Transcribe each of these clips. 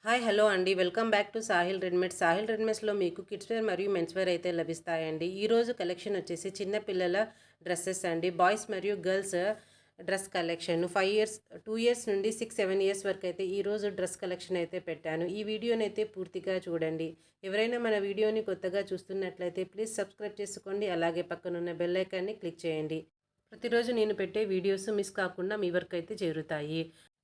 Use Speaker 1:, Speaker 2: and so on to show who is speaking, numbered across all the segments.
Speaker 1: Hi hello అండి. Welcome back to Sahil readymades. Sahil రెడీమేడ్స్‌లో మీకు కిడ్స్ వేర్ మరియు మెన్స్ వేర్ అయితే లభిస్తాయండి. ఈరోజు కలెక్షన్ వచ్చేసి చిన్న పిల్లల డ్రెస్సెస్ అండి. బాయ్స్ మరియు girls dress collection 5 years 2 years నుండి 6, 7 ఇయర్స్ వరకు అయితే ఈరోజు డ్రెస్ కలెక్షన్ అయితే పెట్టాను. ఈ వీడియోని అయితే పూర్తిగా చూడండి. ఎవరైనా మన వీడియోని కొత్తగా చూస్తున్నట్లయితే ప్లీజ్ సబ్స్క్రైబ్ చేసుకోండి. అలాగే పక్కనున్న బెల్ ఐకాన్ని క్లిక్ చేయండి. ప్రతిరోజు నేను పెట్టే వీడియోస్ మిస్ కాకుండా మీ వరకు అయితే చేరుతాయి.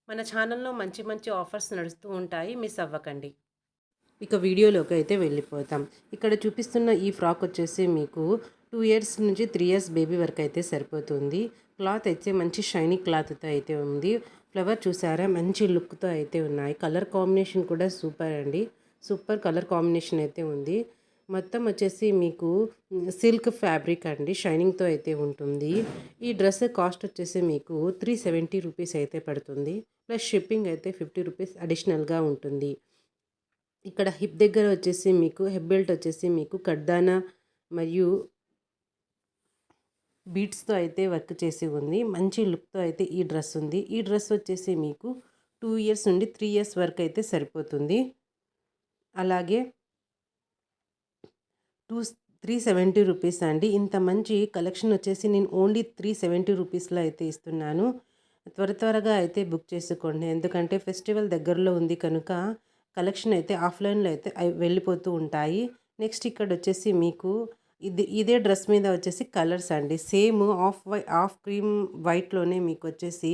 Speaker 1: మన ఛానల్లో మంచి మంచి ఆఫర్స్ నడుస్తూ ఉంటాయి, మిస్ అవ్వకండి. ఇక వీడియోలోకి అయితే వెళ్ళిపోతాం. ఇక్కడ చూపిస్తున్న ఈ ఫ్రాక్ వచ్చేసి మీకు 2 ఇయర్స్ నుంచి 3 ఇయర్స్ బేబీ వరకు అయితే సరిపోతుంది. క్లాత్ అయితే మంచి షైనీ క్లాత్తో అయితే ఉంది. ఫ్లవర్ చూసారా, మంచి లుక్తో అయితే ఉన్నాయి. కలర్ కాంబినేషన్ కూడా సూపర్ అండి. సూపర్ కలర్ కాంబినేషన్ అయితే ఉంది. మొత్తం వచ్చేసి మీకు సిల్క్ ఫ్యాబ్రిక్ అండి, షైనింగ్తో అయితే ఉంటుంది. ఈ డ్రెస్ కాస్ట్ వచ్చేసి మీకు 370 రూపీస్ అయితే పడుతుంది. ప్లస్ షిప్పింగ్ అయితే 50 రూపీస్ అడిషనల్గా ఉంటుంది. ఇక్కడ హిప్ దగ్గర వచ్చేసి మీకు హిప్ బెల్ట్ వచ్చేసి మీకు కడ్దానా మరియు బీట్స్తో అయితే వర్క్ చేసి ఉంది. మంచి లుక్తో అయితే ఈ డ్రెస్ ఉంది. ఈ డ్రెస్ వచ్చేసి మీకు 2 ఇయర్స్ నుండి 3 ఇయర్స్ వరకు అయితే సరిపోతుంది. అలాగే 370 రూపీస్ అండి. ఇంత మంచి కలెక్షన్ వచ్చేసి నేను ఓన్లీ 370 రూపీస్లో అయితే ఇస్తున్నాను. త్వరగా అయితే బుక్ చేసుకోండి. ఎందుకంటే ఫెస్టివల్ దగ్గరలో ఉంది కనుక కలెక్షన్ అయితే ఆఫ్లైన్లో అయితే వెళ్ళిపోతూ ఉంటాయి. నెక్స్ట్ ఇక్కడ వచ్చేసి మీకు ఇదే డ్రెస్ మీద వచ్చేసి కలర్స్ అండి. సేమ్ ఆఫ్ క్రీమ్ వైట్లోనే మీకు వచ్చేసి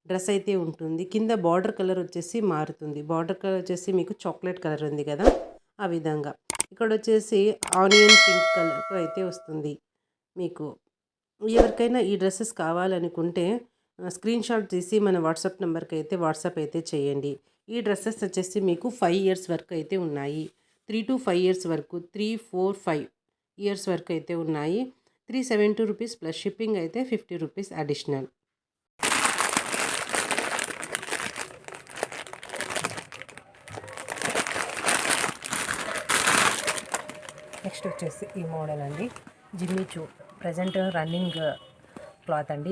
Speaker 1: డ్రెస్ అయితే ఉంటుంది. కింద బార్డర్ కలర్ వచ్చేసి మారుతుంది. బార్డర్ కలర్ వచ్చేసి మీకు చాక్లెట్ కలర్ ఉంది కదా, ఆ విధంగా. ఇక్కడ వచ్చేసి ఆనియన్ పింక్ కలర్తో అయితే వస్తుంది. మీకు ఎవరికైనా ఈ డ్రెస్సెస్ కావాలనుకుంటే స్క్రీన్ షాట్ తీసి మన వాట్సాప్ నెంబర్కి అయితే వాట్సాప్ అయితే చేయండి. ఈ డ్రెస్సెస్ వచ్చేసి మీకు 5 ఇయర్స్ వరకు అయితే ఉన్నాయి. 3 to 5 ఇయర్స్ వరకు, 3, 4, 5 ఇయర్స్ వరకు అయితే ఉన్నాయి. 370 రూపీస్ ప్లస్ షిప్పింగ్ అయితే 50 రూపీస్ అడిషనల్. నెక్స్ట్ వచ్చేసి ఈ మోడల్ అండి, జిమ్మీచూ ప్రజెంట్ రన్నింగ్ క్లాత్ అండి.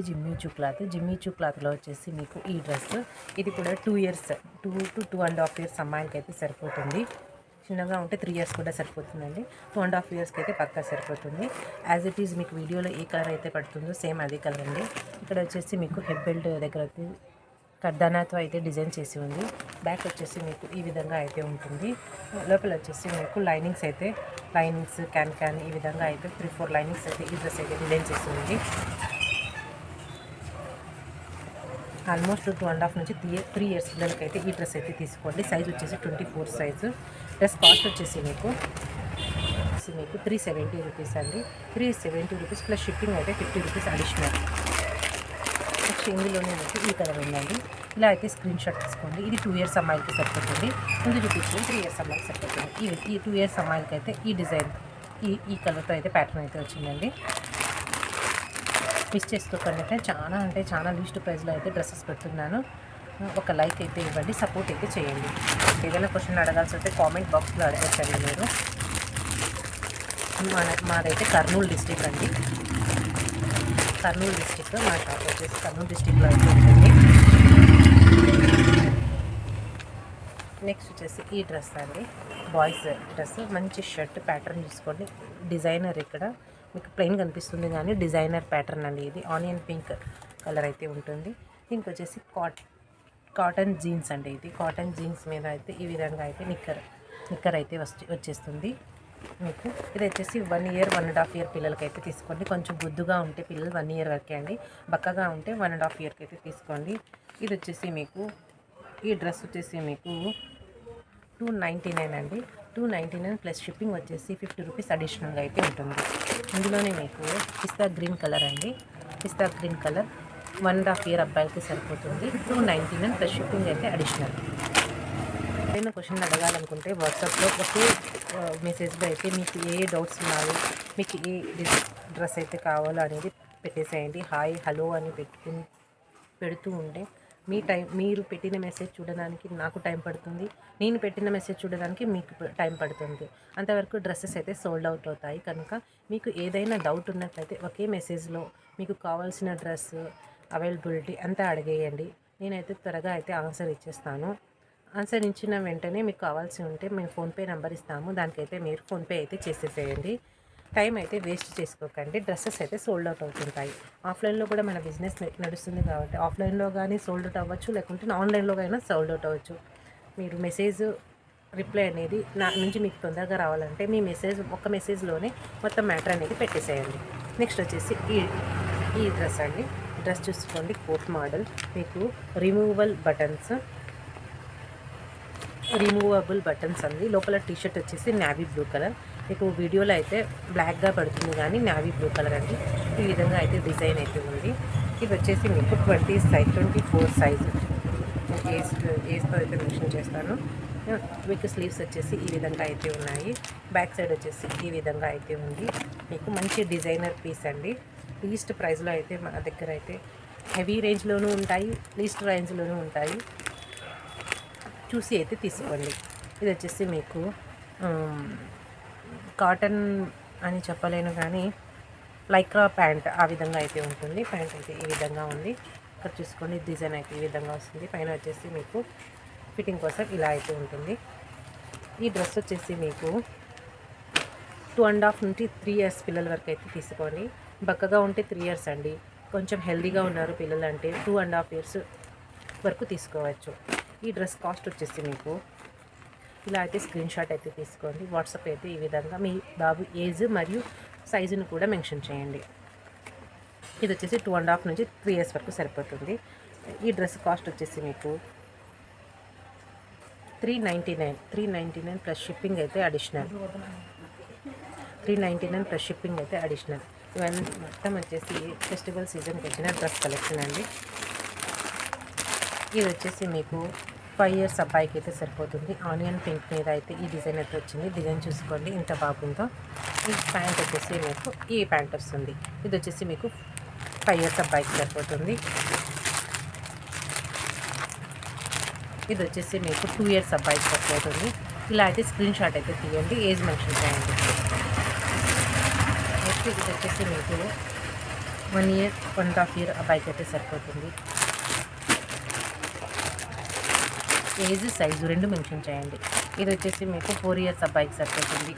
Speaker 1: జిమ్మీచూ క్లాత్లో వచ్చేసి మీకు ఈ డ్రెస్, ఇది కూడా 2 ఇయర్స్ 2 to 2.5 ఇయర్స్ అమ్మాయిలకి అయితే సరిపోతుంది. చిన్నగా ఉంటే 3 ఇయర్స్ కూడా సరిపోతుందండి. 2.5 ఇయర్స్కి అయితే పక్కా సరిపోతుంది. యాజ్ ఇట్ ఈజ్ మీకు వీడియోలో ఏ కలర్ అయితే పడుతుందో సేమ్ అదే కలర్ అండి. ఇక్కడ వచ్చేసి మీకు హెడ్ బెల్ట్ దగ్గర అయితే కర్దానాతో అయితే డిజైన్ చేసి ఉంది. బ్యాక్ వచ్చేసి మీకు ఈ విధంగా అయితే ఉంటుంది. లోపల వచ్చేసి మీకు లైనింగ్స్ క్యాన్ ఈ విధంగా అయితే 3-4 లైనింగ్స్ అయితే ఈ డ్రెస్ అయితే డిజైన్ చేసి ఉంది. ఆల్మోస్ట్ 2.5 నుంచి 3 ఇయర్స్ పిల్లలకి అయితే ఈ డ్రెస్ అయితే తీసుకోండి. సైజ్ వచ్చేసి 24 సైజు. డ్రెస్ కాస్ట్ వచ్చేసి మీకు 370 రూపీస్ అండి. 370 రూపీస్ ప్లస్ షిప్పింగ్ అయితే 50 రూపీస్ అడిషనల్. నెక్స్ట్ ఇందులోనే మీకు ఈ కలర్ ఉందండి. ఇలా అయితే స్క్రీన్ షాట్ తీసుకోండి. ఇది 2 ఇయర్స్ అమ్మాయిలకి సరిపోతుంది. ముందు చూపించింది 3 ఇయర్స్ అమ్మాయిలకి సరిపోతుంది. ఈ 2 ఇయర్స్ అమ్మాయిలకి అయితే ఈ డిజైన్ ఈ కలర్తో అయితే ప్యాటర్న్ అయితే వచ్చిందండి. మిస్ చేసుకోకండి. అంటే చాలా లీస్ట్ ప్రైస్లో అయితే డ్రెస్సెస్ పెడుతున్నాను. ఒక లైక్ అయితే ఇవ్వండి, సపోర్ట్ అయితే చేయండి. ఏదైనా క్వశ్చన్ అడగాల్సి వస్తే కామెంట్ బాక్స్లో అడగచ్చండి మీరు. మాదైతే కర్నూలు డిస్ట్రిక్ట్ అండి. మా షాప్ వచ్చేసి కర్నూలు డిస్ట్రిక్ట్లో అయితే ఉంటుంది. నెక్స్ట్ వచ్చేసి ఈ డ్రెస్ అండి, బాయ్స్ డ్రెస్. మంచి షర్ట్ ప్యాటర్న్ చూసుకోండి. డిజైనర్ ఇక్కడ మీకు ప్లెయిన్ కనిపిస్తుంది కానీ డిజైనర్ ప్యాటర్న్ అండి. ఇది ఆనియన్ పింక్ కలర్ అయితే ఉంటుంది. దీనికి వచ్చేసి కాటన్ జీన్స్ అండి. ఇది కాటన్ జీన్స్ మీద అయితే ఈ విధంగా అయితే నిక్కర్ అయితే వచ్చేస్తుంది మీకు. ఇది వచ్చేసి 1 ఇయర్ 1.5 ఇయర్ పిల్లలకి అయితే తీసుకోండి. కొంచెం బుద్దుగా ఉంటే పిల్లలు 1 ఇయర్ వరకే అండి. బక్కగా ఉంటే 1.5 ఇయర్కి అయితే తీసుకోండి. ఇది వచ్చేసి మీకు ఈ డ్రెస్ వచ్చేసి మీకు 299 అండి. 299 ప్లస్ షిప్పింగ్ వచ్చేసి 50 రూపీస్ అడిషనల్గా అయితే ఉంటుంది. ఇందులోనే మీకు పిస్తా గ్రీన్ కలర్ అండి. పిస్తా గ్రీన్ కలర్ 1.5 ఇయర్ అబ్బాయిలకి సరిపోతుంది. 299 ప్లస్ షిప్పింగ్ అయితే అడిషనల్. ఏదైనా క్వశ్చన్ అడగాలనుకుంటే వాట్సాప్లో ఒకే మెసేజ్లో అయితే మీకు ఏ డౌట్స్ ఉన్నాయి, మీకు ఏ డ్రెస్ అయితే కావాలో అనేది పెట్టేసేయండి. హాయ్ హలో అని పెడుతూ ఉంటే మీరు పెట్టిన మెసేజ్ చూడడానికి నాకు టైం పడుతుంది, నేను పెట్టిన మెసేజ్ చూడడానికి మీకు టైం పడుతుంది. అంతవరకు డ్రెస్సెస్ అయితే సోల్డ్ అవుట్ అవుతాయి. కనుక మీకు ఏదైనా డౌట్ ఉన్నట్లయితే ఒకే మెసేజ్లో మీకు కావాల్సిన డ్రెస్ అవైలబిలిటీ అంతా అడిగేయండి. నేనైతే త్వరగా అయితే ఆన్సర్ ఇచ్చేస్తాను. ఆన్సర్ ఇచ్చిన వెంటనే మీకు కావాల్సి ఉంటే మేము ఫోన్పే నెంబర్ ఇస్తాము, దానికైతే మీరు ఫోన్పే అయితే చేసేసేయండి. టైం అయితే వేస్ట్ చేసుకోకండి. డ్రెస్సెస్ అయితే సోల్డ్ అవుట్ అవుతుంటాయి. ఆఫ్లైన్లో కూడా మన బిజినెస్ నడుస్తుంది కాబట్టి ఆఫ్లైన్లో కానీ సోల్డ్ అవుట్ అవ్వచ్చు, లేకుంటే ఆన్లైన్లో అయినా సోల్డ్ అవుట్ అవ్వచ్చు. మీరు మెసేజ్ రిప్లై అనేది నా నుంచి మీకు తొందరగా రావాలంటే మీ మెసేజ్ ఒక్క మెసేజ్లోనే మొత్తం మ్యాటర్ అనేది పెట్టేసేయండి. నెక్స్ట్ వచ్చేసి ఈ డ్రెస్ అండి. డ్రెస్ చూసుకోండి, కోట్ మోడల్. మీకు రిమూవబుల్ బటన్స్ అండి. లోపల టీషర్ట్ వచ్చేసి నావీ బ్లూ కలర్. మీకు వీడియోలో అయితే బ్లాక్గా పడుతుంది కానీ నావీ బ్లూ కలర్ అండి. ఈ విధంగా అయితే డిజైన్ అయితే ఉంది. ఇది వచ్చేసి మీకు 24 సైజు ఏజ్తో అయితే మెన్షన్ చేస్తాను. మీకు స్లీవ్స్ వచ్చేసి ఈ విధంగా అయితే ఉన్నాయి. బ్యాక్ సైడ్ వచ్చేసి ఈ విధంగా అయితే ఉంది. మీకు మంచి డిజైనర్ పీస్ అండి. లీస్ట్ ప్రైస్లో అయితే మన దగ్గర అయితే హెవీ రేంజ్లోనూ ఉంటాయి, లీస్ట్ రేంజ్లోనూ ఉంటాయి. చూసి అయితే తీసుకోండి. ఇది వచ్చేసి మీకు కాటన్ అని చెప్పలేను కానీ లైక్రా ప్యాంట్ ఆ విధంగా అయితే ఉంటుంది. ప్యాంట్ అయితే ఈ విధంగా ఉంది. ఇక్కడ చూసుకోండి, డిజైన్ అయితే ఈ విధంగా వస్తుంది. పైన వచ్చేసి మీకు ఫిట్టింగ్ కోసం ఇలా అయితే ఉంటుంది. ఈ డ్రెస్ వచ్చేసి మీకు 2.5 నుంచి 3 ఇయర్స్ పిల్లల వరకు అయితే తీసుకోండి. బక్కగా ఉంటే 3 ఇయర్స్ అండి. కొంచెం హెల్దీగా ఉన్నారు పిల్లలు అంటే 2.5 ఇయర్స్ వరకు తీసుకోవచ్చు. ఈ డ్రెస్ కాస్ట్ వచ్చేసి మీకు ఇలా అయితే స్క్రీన్ షాట్ అయితే తీసుకోండి. వాట్సాప్ అయితే ఈ విధంగా మీ బాబు ఏజ్ మరియు సైజును కూడా మెన్షన్ చేయండి. ఇది వచ్చేసి 2.5 నుంచి 3 ఇయర్స్ వరకు సరిపోతుంది. ఈ డ్రెస్ కాస్ట్ వచ్చేసి మీకు 399 ప్లస్ షిప్పింగ్ అయితే అడిషనల్. 399 ప్లస్ షిప్పింగ్ అయితే అడిషనల్. ఇవన్నీ మొత్తం వచ్చేసి ఫెస్టివల్ సీజన్కి వచ్చిన డ్రెస్ కలెక్షన్ అండి. ఇది వచ్చేసి మీకు 5 ఇయర్స్ అబ్బాయికి అయితే సరిపోతుంది. ఆనియన్ పింక్ మీద అయితే ఈ డిజైన్ అయితే వచ్చింది. డిజైన్ చూసుకోండి ఇంత బాగుందో. ఈ ప్యాంట్ వచ్చేసి మీకు ఈ ప్యాంట్ వస్తుంది. ఇది వచ్చేసి మీకు 5 ఇయర్స్ అబ్బాయికి సరిపోతుంది. ఇది వచ్చేసి మీకు 2 ఇయర్స్ అబ్బాయికి సరిపోతుంది. ఇలా అయితే స్క్రీన్ షాట్ అయితే తీయండి, ఏజ్ మెన్షన్ చేయండి. నెక్స్ట్ ఇది వచ్చేసి మీకు 1 ఇయర్ 1.5 ఇయర్ అబ్బాయికి అయితే సరిపోతుంది. ఏజ్ సైజు రెండు మెన్షన్ చేయండి. ఇది వచ్చేసి మీకు 4 ఇయర్స్ అబ్బాయికి సరిపోతుంది.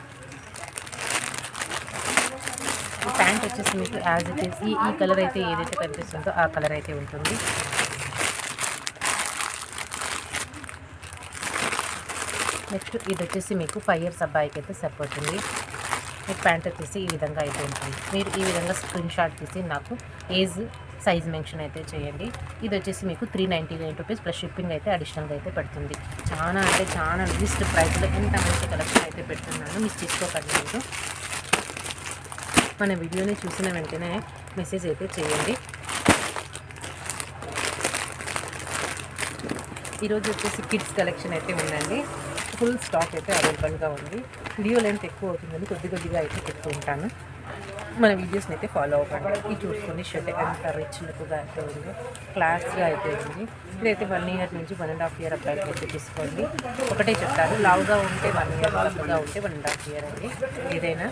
Speaker 1: ఈ ప్యాంట్ వచ్చేసి మీకు యాజ్ ఇట్ ఈస్ ఈ కలర్ అయితే ఏదైతే కనిపిస్తుందో ఆ కలర్ అయితే ఉంటుంది. నెక్స్ట్ ఇది వచ్చేసి మీకు 5 ఇయర్స్ అబ్బాయికి అయితే సరిపోతుంది. మీకు ప్యాంట్ వచ్చేసి ఈ విధంగా అయితే ఉంటుంది. మీరు ఈ విధంగా స్క్రీన్ షాట్ తీసి నాకు ఏజ్ సైజ్ మెన్షన్ అయితే చేయండి. ఇది వచ్చేసి మీకు 399 రూపీస్ ప్లస్ షిప్పింగ్ అయితే అడిషనల్గా అయితే పెడుతుంది. చాలా అంటే చాలా లీస్ట్ ప్రైస్లో ఎంత మంచి కలెక్షన్ అయితే పెడుతున్నాను. మిస్ చేసుకోకండి. మీరు మన వీడియోని చూసిన వెంటనే మెసేజ్ అయితే చేయండి. ఈరోజు వచ్చేసి కిడ్స్ కలెక్షన్ అయితే ఉందండి. ఫుల్ స్టాక్ అయితే అవైలబుల్గా ఉంది. వీడియో లెంత్ ఎక్కువ అవుతుందని కొద్దిగా అయితే పెడుతూ ఉంటాను. మన వీడియోస్ని అయితే ఫాలో అవ్వండి. ఇది చూసుకొని షర్ట్ ఎంత రిచ్ లుక్గా అయితే ఉంది, క్లాస్గా అయితే ఉంది. ఇదైతే 1 ఇయర్ నుంచి 1.5 ఇయర్ అబ్బాయికి అయితే తీసుకోండి. ఒకటే చెప్తారు, లావుగా ఉంటే 1 ఇయర్, లావుగా ఉంటే 1.5 ఇయర్ అండి. ఏదైనా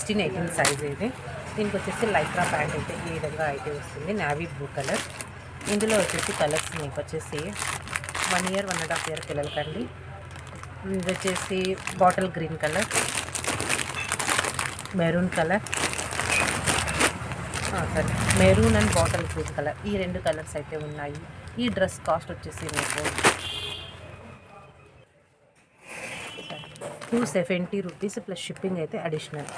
Speaker 1: 16-18 సైజ్ ఇది. దీనికి వచ్చేసి లైక్రా ప్యాంట్ అయితే ఈ విధంగా అయితే వస్తుంది, నావీ బ్లూ కలర్. ఇందులో వచ్చేసి కలర్స్ మీకు వచ్చేసి 1 ఇయర్ 1.5 ఇయర్ పిల్లలకండి. ఇది వచ్చేసి bottle green colour, maroon colour, maroon and bottle green colour, ఈ 2 కలర్స్ అయితే ఉన్నాయి. ఈ డ్రెస్ కాస్ట్ వచ్చేసి మీకు 270 రూపీస్ ప్లస్ షిప్పింగ్ అయితే అడిషనల్.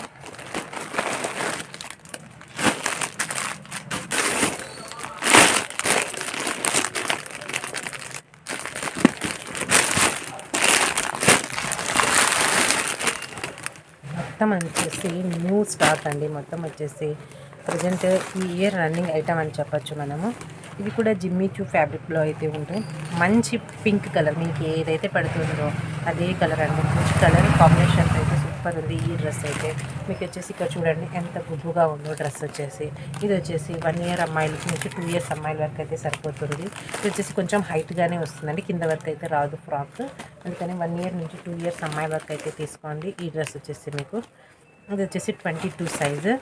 Speaker 1: మొత్తం వచ్చేసి న్యూ స్టాక్ అండి. మొత్తం వచ్చేసి ప్రజెంట్ ఈ ఇయర్ రన్నింగ్ ఐటమ్ అని చెప్పచ్చు మనము. ఇది కూడా జిమ్మీ చూ ఫ్యాబ్రిక్లో అయితే ఉంటుంది. మంచి పింక్ కలర్ మీకు ఏదైతే పడుతుందో అదే కలర్ అండి. మంచి కలర్ కాంబినేషన్ అయితే సూపర్ ఉంది. ఈ డ్రెస్ అయితే మీకు వచ్చేసి ఇక్కడ చూడండి ఎంత గుబ్బుగా ఉందో డ్రెస్ వచ్చేసి. ఇది వచ్చేసి 1 ఇయర్ అమ్మాయిలకి నుంచి 2 ఇయర్స్ అమ్మాయిల వరకు అయితే సరిపోతుంది. ఇది వచ్చేసి కొంచెం హైట్గానే వస్తుందండి, కింద వరకు అయితే రాదు ఫ్రాక్. అందుకని 1 ఇయర్ నుంచి 2 ఇయర్స్ అమ్మాయిల వరకు అయితే తీసుకోండి. ఈ డ్రెస్ వచ్చేసి మీకు ఇది వచ్చేసి 22 సైజు.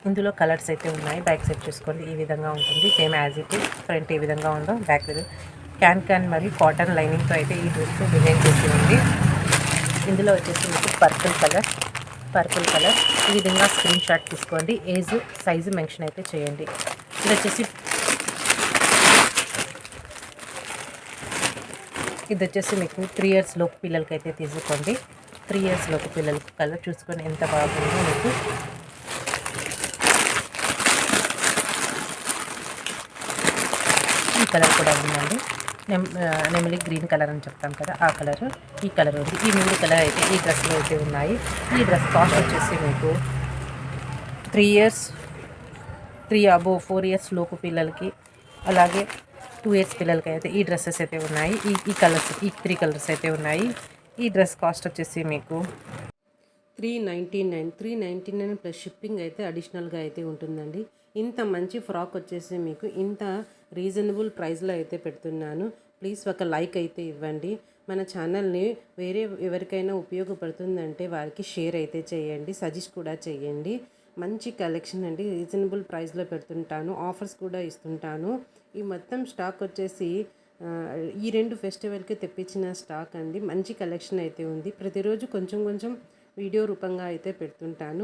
Speaker 1: ఇందులో కలర్స్ అయితే ఉన్నాయి. బ్యాక్ సైడ్ చూసుకోండి ఈ విధంగా ఉంటుంది. Same as it is. Front ఏ విధంగా ఉందో బ్యాక్ క్యాన్ మరియు కాటన్ లైనింగ్తో అయితే ఈ డ్రెస్ డిజైన్ చేసి ఉంది. ఇందులో వచ్చేసి మీకు పర్పుల్ కలర్ ఈ విధంగా స్క్రీన్ షాట్ తీసుకోండి. ఏజ్ సైజు మెన్షన్ అయితే చేయండి. ఇది వచ్చేసి మీకు 3 years లోపు పిల్లలకి అయితే తీసుకోండి. 3 years లోపు పిల్లలకి కలర్ చూసుకొని ఎంత బాగుందో మీకు. ఈ కలర్ కూడా ఉందండి. నెమలి గ్రీన్ కలర్ అని చెప్తాం కదా, ఆ కలర్. ఈ కలర్ ఉంది. ఈ 3 కలర్ అయితే ఈ డ్రెస్లో అయితే ఉన్నాయి. ఈ డ్రెస్ కాస్ట్ వచ్చేసి మీకు 4 years లోపు పిల్లలకి, అలాగే 2 years పిల్లలకి అయితే ఈ డ్రెస్సెస్ అయితే ఉన్నాయి. ఈ 3 కలర్స్ అయితే ఉన్నాయి. ఈ డ్రెస్ కాస్ట్ వచ్చేసి మీకు 399 ప్లస్ షిప్పింగ్ అయితే అడిషనల్గా అయితే ఉంటుందండి. ఇంత మంచి ఫ్రాక్ వచ్చేసి మీకు ఇంత రీజనబుల్ ప్రైస్లో అయితే పెడుతున్నాను. ప్లీజ్ ఒక లైక్ అయితే ఇవ్వండి. మన ఛానల్ని వేరే ఎవరికైనా ఉపయోగపడుతుందంటే వారికి షేర్ అయితే చేయండి, సజెస్ట్ కూడా చేయండి. మంచి కలెక్షన్ అండి, రీజనబుల్ ప్రైస్లో పెడుతుంటాను, ఆఫర్స్ కూడా ఇస్తుంటాను. ఈ మొత్తం స్టాక్ వచ్చేసి ఈ 2 ఫెస్టివల్కి తెప్పించిన స్టాక్ అండి. మంచి కలెక్షన్ అయితే ఉంది. ప్రతిరోజు కొంచెం వీడియో రూపంగా అయితే పెడుతుంటాను.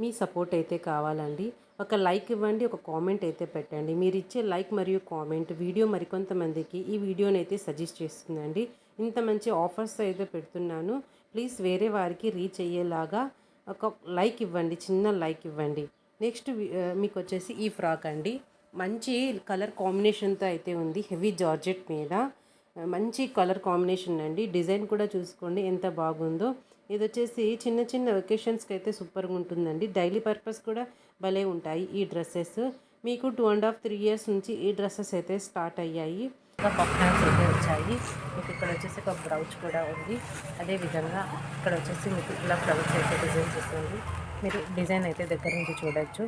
Speaker 1: మీ సపోర్ట్ అయితే కావాలండి. ఒక లైక్ ఇవ్వండి, ఒక కామెంట్ అయితే పెట్టండి. మీరు ఇచ్చే లైక్ మరియు కామెంట్ వీడియో మరికొంతమందికి ఈ వీడియోని అయితే సజెస్ట్ చేస్తుందండి. ఇంత మంచి ఆఫర్స్ అయితే పెడుతున్నాను. ప్లీజ్ వేరే వారికి రీచ్ అయ్యేలాగా ఒక లైక్ ఇవ్వండి, చిన్న లైక్ ఇవ్వండి. నెక్స్ట్ మీకు వచ్చేసి ఈ ఫ్రాక్ అండి. మంచి కలర్ కాంబినేషన్తో అయితే ఉంది. హెవీ జార్జెట్ మీద మంచి కలర్ కాంబినేషన్ అండి. డిజైన్ కూడా చూసుకోండి ఎంత బాగుందో. ఇది వచ్చేసి చిన్న ఒకేషన్స్కి అయితే సూపర్గా ఉంటుందండి. డైలీ పర్పస్ కూడా భలే ఉంటాయి ఈ డ్రెస్సెస్. మీకు 2.5-3 years నుంచి ఈ డ్రెస్సెస్ అయితే స్టార్ట్ అయ్యాయి. ఇంకా పఫ్ హ్యాండ్స్ అయితే వచ్చాయి. మీకు ఇక్కడ వచ్చేసి ఒక బ్రౌచ్ కూడా ఉంది. అదేవిధంగా ఇక్కడ వచ్చేసి మీకు ఇలా ఫ్లవర్స్ అయితే డిజైన్ చేస్తుంది. మీరు డిజైన్ అయితే దగ్గర నుంచి చూడొచ్చు.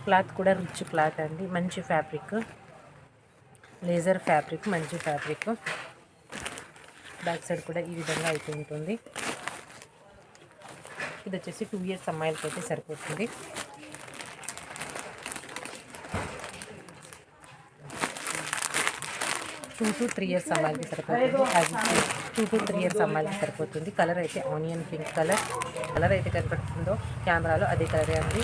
Speaker 1: క్లాత్ కూడా రిచ్ క్లాత్ అండి. మంచి ఫ్యాబ్రిక్, లేజర్ ఫ్యాబ్రిక్, మంచి ఫ్యాబ్రిక్. బ్యాక్ సైడ్ కూడా ఈ విధంగా అయితే ఉంటుంది. ఇది వచ్చేసి 2 years అమ్మాయిలకి అయితే సరిపోతుంది. 2 to 3 years అమ్మాయిలకి సరిపోతుంది. 2 to 3 years అమ్మాయిలకి సరిపోతుంది. కలర్ అయితే ఆనియన్ పింక్ కలర్ అయితే కనపడుతుందో కెమెరాలో అదే కలరే అండి.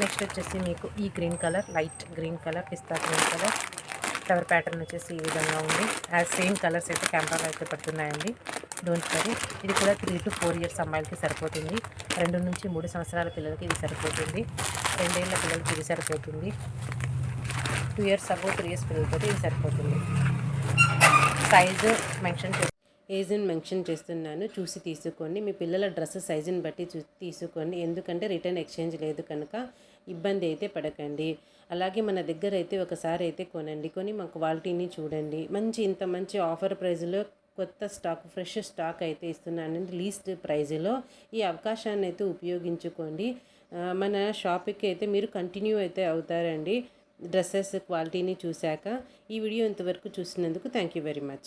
Speaker 1: నెక్స్ట్ వచ్చేసి మీకు ఈ green colour, light green colour, pista green colour. Flower pattern వచ్చేసి ఈ విధంగా ఉంది. సేమ్ కలర్స్ అయితే కెమెరాలో అయితే పడుతున్నాయండి. Don't worry. ఇది కూడా 3 to 4 years అమ్మాయిలకి సరిపోతుంది. 2 నుంచి 3 సంవత్సరాల పిల్లలకి ఇది సరిపోతుంది. 2 ఏళ్ళ పిల్లలకి ఇది సరిపోతుంది. 2 years అబౌవ్ 3 years పిల్లలతో ఇది సరిపోతుంది. సైజు ఏజ్ని మెన్షన్ చేస్తున్నాను, చూసి తీసుకోండి. మీ పిల్లల డ్రెస్ సైజుని బట్టి తీసుకోండి. ఎందుకంటే రిటర్న్ ఎక్స్చేంజ్ లేదు కనుక ఇబ్బంది అయితే పడకండి. అలాగే మన దగ్గర అయితే ఒకసారి అయితే కొని మా క్వాలిటీని చూడండి. ఇంత మంచి ఆఫర్ ప్రైస్లో కొత్త స్టాక్, ఫ్రెష్ స్టాక్ అయితే ఇస్తున్నానండి లీస్ట్ ప్రైజ్లో. ఈ అవకాశాన్ని అయితే ఉపయోగించుకోండి. మన షాప్కి అయితే మీరు కంటిన్యూ అయితే అవుతారండి డ్రెస్సెస్ క్వాలిటీని చూశాక. ఈ వీడియో ఇంతవరకు చూసినందుకు థ్యాంక్ యూ వెరీ మచ్.